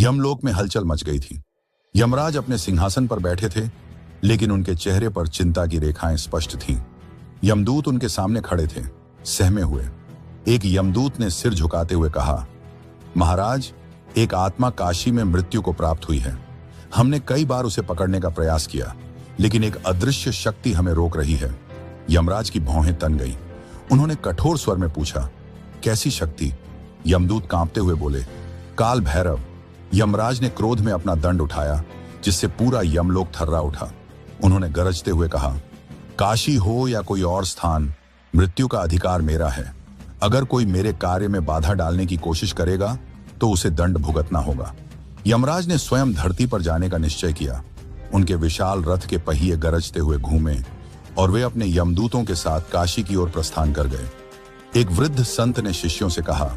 यमलोक में हलचल मच गई थी। यमराज अपने सिंहासन पर बैठे थे, लेकिन उनके चेहरे पर चिंता की रेखाएं स्पष्ट थीं। यमदूत उनके सामने खड़े थे, सहमे हुए। एक यमदूत ने सिर झुकाते हुए कहा, महाराज, एक आत्मा काशी में मृत्यु को प्राप्त हुई है। हमने कई बार उसे पकड़ने का प्रयास किया, लेकिन एक अदृश्य शक्ति हमें रोक रही है। यमराज की भौहें तन गई। उन्होंने कठोर स्वर में पूछा, कैसी शक्ति? यमदूत कांपते हुए बोले, काल भैरव। यमराज ने क्रोध में अपना दंड उठाया, जिससे पूरा यमलोक थर्रा उठा। उन्होंने गरजते हुए कहा, काशी हो या कोई और स्थान, मृत्यु का अधिकार मेरा है। अगर कोई मेरे कार्य में बाधा डालने की कोशिश करेगा तो उसे दंड भुगतना होगा। यमराज ने स्वयं धरती पर जाने का निश्चय किया। उनके विशाल रथ के पहिए गरजते हुए घूमे और वे अपने यमदूतों के साथ काशी की ओर प्रस्थान कर गए। एक वृद्ध संत ने शिष्यों से कहा,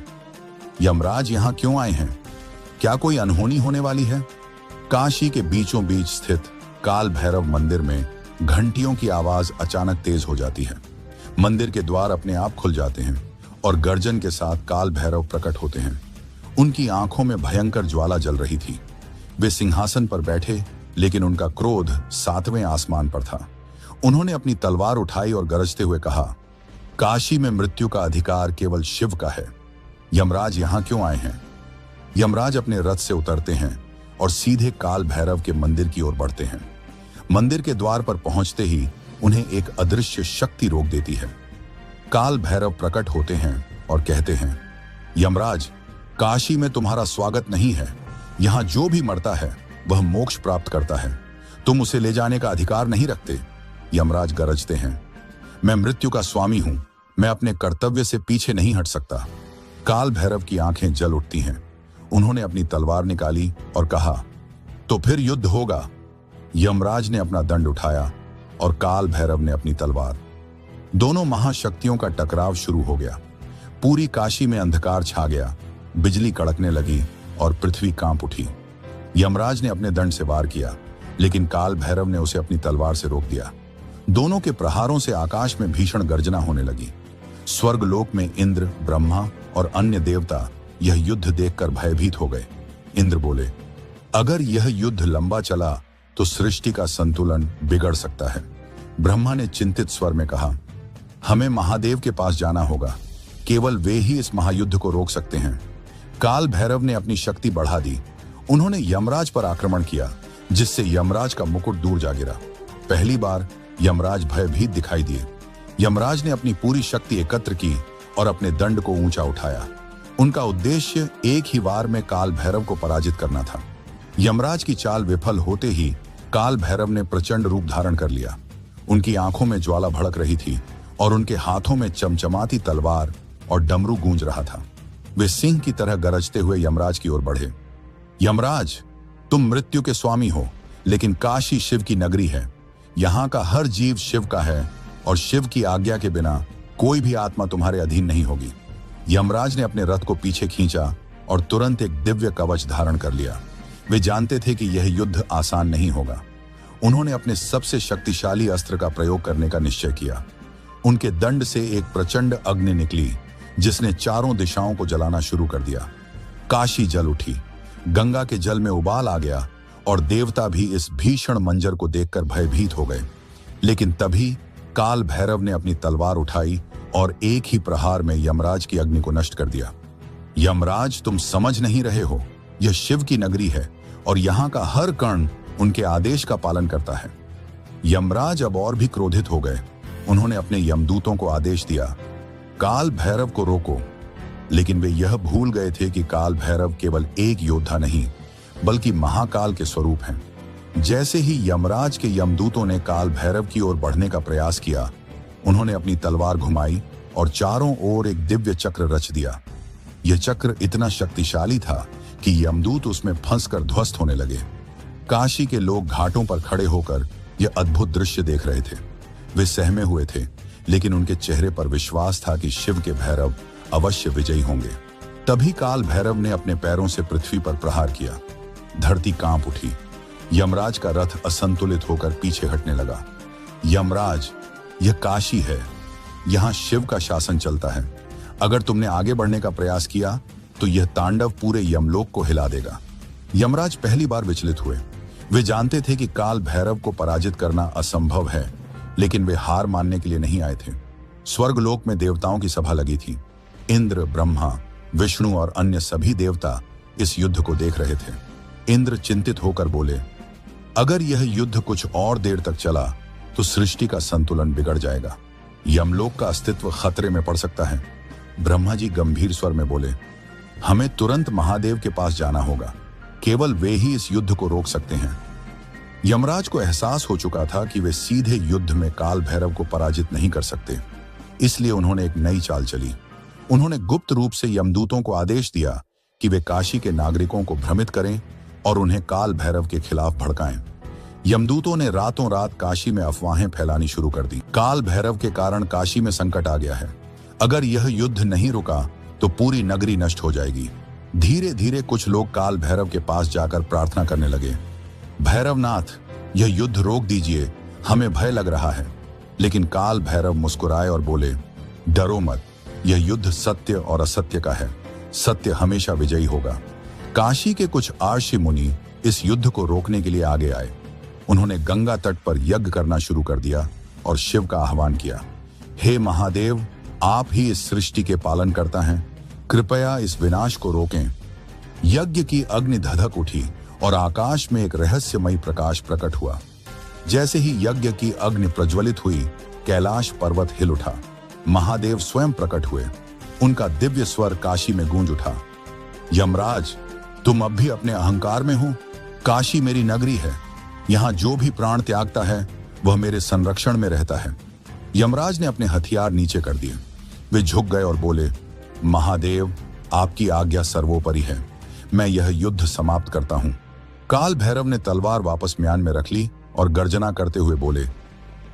यमराज यहाँ क्यों आए हैं? क्या कोई अनहोनी होने वाली है? काशी के बीचों बीच स्थित काल भैरव मंदिर में घंटियों की आवाज अचानक तेज हो जाती है। मंदिर के द्वार अपने आप खुल जाते हैं और गर्जन के साथ काल भैरव प्रकट होते हैं। उनकी आंखों में भयंकर ज्वाला जल रही थी। वे सिंहासन पर बैठे, लेकिन उनका क्रोध 7वें आसमान पर था। उन्होंने अपनी तलवार उठाई और गरजते हुए कहा, काशी में मृत्यु का अधिकार केवल शिव का है। यमराज यहाँ क्यों आए हैं? यमराज अपने रथ से उतरते हैं और सीधे काल भैरव के मंदिर की ओर बढ़ते हैं। मंदिर के द्वार पर पहुंचते ही उन्हें एक अदृश्य शक्ति रोक देती है। काल भैरव प्रकट होते हैं और कहते हैं, यमराज, काशी में तुम्हारा स्वागत नहीं है। यहाँ जो भी मरता है वह मोक्ष प्राप्त करता है। तुम उसे ले जाने का अधिकार नहीं रखते। यमराज गरजते हैं, मैं मृत्यु का स्वामी हूं। मैं अपने कर्तव्य से पीछे नहीं हट सकता। काल भैरव की आंखें जल उठती हैं। उन्होंने अपनी तलवार निकाली और कहा, तो फिर युद्ध होगा। यमराज ने अपना दंड उठाया और काल भैरव ने अपनी तलवार। दोनों महाशक्तियों का टकराव शुरू हो गया। पूरी काशी में अंधकार छा गया। बिजली कड़कने लगी और पृथ्वी कांप उठी। यमराज ने अपने दंड से वार किया, लेकिन काल भैरव ने उसे अपनी तलवार से रोक दिया। दोनों के प्रहारों से आकाश में भीषण गर्जना होने लगी। स्वर्गलोक में इंद्र, ब्रह्मा और अन्य देवता यह युद्ध देखकर भयभीत हो गए। इंद्र बोले, अगर यह युद्ध लंबा चला तो सृष्टि का संतुलन बिगड़ सकता है। ब्रह्मा ने चिंतित स्वर में कहा, हमें महादेव के पास जाना होगा। केवल वे ही इस महायुद्ध को रोक सकते हैं। काल भैरव ने अपनी शक्ति बढ़ा दी। उन्होंने यमराज पर आक्रमण किया, जिससे यमराज का मुकुट दूर जा गिरा। पहली बार यमराज भयभीत दिखाई दिए। यमराज ने अपनी पूरी शक्ति एकत्र की और अपने दंड को ऊंचा उठाया। उनका उद्देश्य एक ही वार में काल भैरव को पराजित करना था। यमराज की चाल विफल होते ही काल भैरव ने प्रचंड रूप धारण कर लिया। उनकी आंखों में ज्वाला भड़क रही थी और उनके हाथों में चमचमाती तलवार और डमरू गूंज रहा था। वे सिंह की तरह गरजते हुए यमराज की ओर बढ़े। यमराज, तुम मृत्यु के स्वामी हो, लेकिन काशी शिव की नगरी है। यहाँ का हर जीव शिव का है और शिव की आज्ञा के बिना कोई भी आत्मा तुम्हारे अधीन नहीं होगी। यमराज ने अपने रथ को पीछे खींचा और तुरंत एक दिव्य कवच धारण कर लिया। वे जानते थे कि यह युद्ध आसान नहीं होगा। उन्होंने अपने सबसे शक्तिशाली अस्त्र का प्रयोग करने का निश्चय किया। उनके दंड से एक प्रचंड अग्नि निकली, जिसने चारों दिशाओं को जलाना शुरू कर दिया। काशी जल उठी। गंगा के जल में उबाल आ गया और देवता भी इस भीषण मंजर को देखकर भयभीत हो गए। लेकिन तभी काल भैरव ने अपनी तलवार उठाई और एक ही प्रहार में यमराज की अग्नि को नष्ट कर दिया। यमराज, तुम समझ नहीं रहे हो। यह शिव की नगरी है और यहाँ का हर कण उनके आदेश का पालन करता है। यमराज अब और भी क्रोधित हो गए। उन्होंने अपने यमदूतों को आदेश दिया, काल भैरव को रोको। लेकिन वे यह भूल गए थे कि काल भैरव केवल एक योद्धा नहीं, बल्कि महाकाल के स्वरूप हैं। जैसे ही यमराज के यमदूतों ने काल भैरव की ओर बढ़ने का प्रयास किया, उन्होंने अपनी तलवार घुमाई और चारों ओर एक दिव्य चक्र रच दिया। यह चक्र इतना शक्तिशाली था कि यमदूत उसमें फंसकर ध्वस्त होने लगे। काशी के लोग घाटों पर खड़े होकर यह अद्भुत दृश्य देख रहे थे। वे सहमे हुए थे, लेकिन उनके चेहरे पर विश्वास था कि शिव के भैरव अवश्य विजयी होंगे। तभी काल भैरव ने अपने पैरों से पृथ्वी पर प्रहार किया। धरती कांप उठी। यमराज का रथ असंतुलित होकर पीछे हटने लगा। यमराज, यह काशी है। यहाँ शिव का शासन चलता है। अगर तुमने आगे बढ़ने का प्रयास किया तो यह तांडव पूरे यमलोक को हिला देगा। यमराज पहली बार विचलित हुए। वे जानते थे कि काल भैरव को पराजित करना असंभव है, लेकिन वे हार मानने के लिए नहीं आए थे। स्वर्गलोक में देवताओं की सभा लगी थी। इंद्र, ब्रह्मा, विष्णु और अन्य सभी देवता इस युद्ध को देख रहे थे। इंद्र चिंतित होकर बोले, अगर यह युद्ध कुछ और देर तक चला तो सृष्टि का संतुलन बिगड़ जाएगा। यमलोक का अस्तित्व खतरे में पड़ सकता है। ब्रह्मा जी गंभीर स्वर में बोले, हमें तुरंत महादेव के पास जाना होगा। केवल वे ही इस युद्ध को रोक सकते हैं। यमराज को एहसास हो चुका था कि वे सीधे युद्ध में काल भैरव को पराजित नहीं कर सकते, इसलिए उन्होंने एक नई चाल चली। उन्होंने गुप्त रूप से यमदूतों को आदेश दिया कि वे काशी के नागरिकों को भ्रमित करें और उन्हें काल भैरव के खिलाफ भड़काएं। यमदूतों ने रातों रात काशी में अफवाहें फैलानी शुरू कर दी। काल भैरव के कारण काशी में संकट आ गया है। अगर यह युद्ध नहीं रुका तो पूरी नगरी नष्ट हो जाएगी। धीरे धीरे कुछ लोग काल भैरव के पास जाकर प्रार्थना करने लगे, भैरवनाथ, यह युद्ध रोक दीजिए, हमें भय लग रहा है। लेकिन काल भैरव मुस्कुराए और बोले, डरो मत, यह युद्ध सत्य और असत्य का है। सत्य हमेशा विजयी होगा। काशी के कुछ आर्षि मुनि इस युद्ध को रोकने के लिए आगे आए। उन्होंने गंगा तट पर यज्ञ करना शुरू कर दिया और शिव का आह्वान किया, हे महादेव, आप ही इस सृष्टि के पालन करता हैं, कृपया इस विनाश को रोकें। यज्ञ की अग्नि धधक उठी और आकाश में एक रहस्यमयी प्रकाश प्रकट हुआ। जैसे ही यज्ञ की अग्नि प्रज्वलित हुई, कैलाश पर्वत हिल उठा। महादेव स्वयं प्रकट हुए। उनका दिव्य स्वर काशी में गूंज उठा, यमराज, तुम अब भी अपने अहंकार में हो। काशी मेरी नगरी है। यहाँ जो भी प्राण त्यागता है वह मेरे संरक्षण में रहता है। यमराज ने अपने हथियार नीचे कर दिए। वे झुक गए और बोले, महादेव, आपकी आज्ञा सर्वोपरि है। मैं यह युद्ध समाप्त करता हूँ। काल भैरव ने तलवार वापस म्यान में रख ली और गर्जना करते हुए बोले,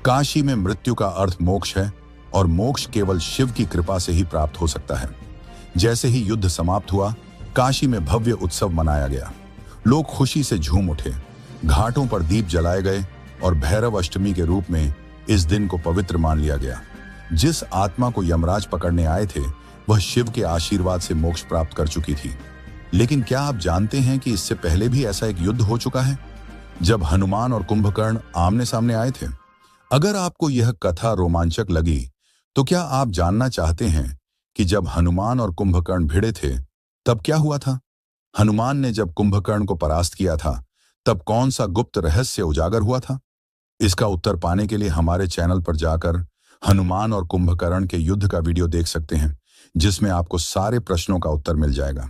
काशी में मृत्यु का अर्थ मोक्ष है और मोक्ष केवल शिव की कृपा से ही प्राप्त हो सकता है। जैसे ही युद्ध समाप्त हुआ, काशी में भव्य उत्सव मनाया गया। लोग खुशी से झूम उठे। घाटों पर दीप जलाए गए और भैरव अष्टमी के रूप में इस दिन को पवित्र मान लिया गया। जिस आत्मा को यमराज पकड़ने आए थे वह शिव के आशीर्वाद से मोक्ष प्राप्त कर चुकी थी। लेकिन क्या आप जानते हैं कि इससे पहले भी ऐसा एक युद्ध हो चुका है, जब हनुमान और कुंभकर्ण आमने सामने आए थे? अगर आपको यह कथा रोमांचक लगी तो क्या आप जानना चाहते हैं कि जब हनुमान और कुंभकर्ण भिड़े थे तब क्या हुआ था? हनुमान ने जब कुंभकर्ण को परास्त किया था तब कौन सा गुप्त रहस्य उजागर हुआ था? इसका उत्तर पाने के लिए हमारे चैनल पर जाकर हनुमान और कुंभकर्ण के युद्ध का वीडियो देख सकते हैं, जिसमें आपको सारे प्रश्नों का उत्तर मिल जाएगा।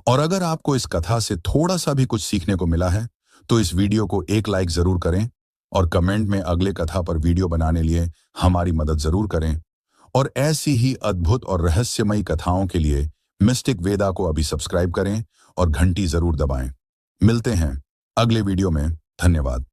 और अगर आपको इस कथा से थोड़ा सा भी कुछ सीखने को मिला है तो इस वीडियो को एक लाइक जरूर करें और कमेंट में अगले कथा पर वीडियो बनाने लिए हमारी मदद जरूर करें। और ऐसी ही अद्भुत और रहस्यमयी कथाओं के लिए मिस्टिक वेदा को अभी सब्सक्राइब करें और घंटी जरूर दबाएं। मिलते हैं अगले वीडियो में। धन्यवाद।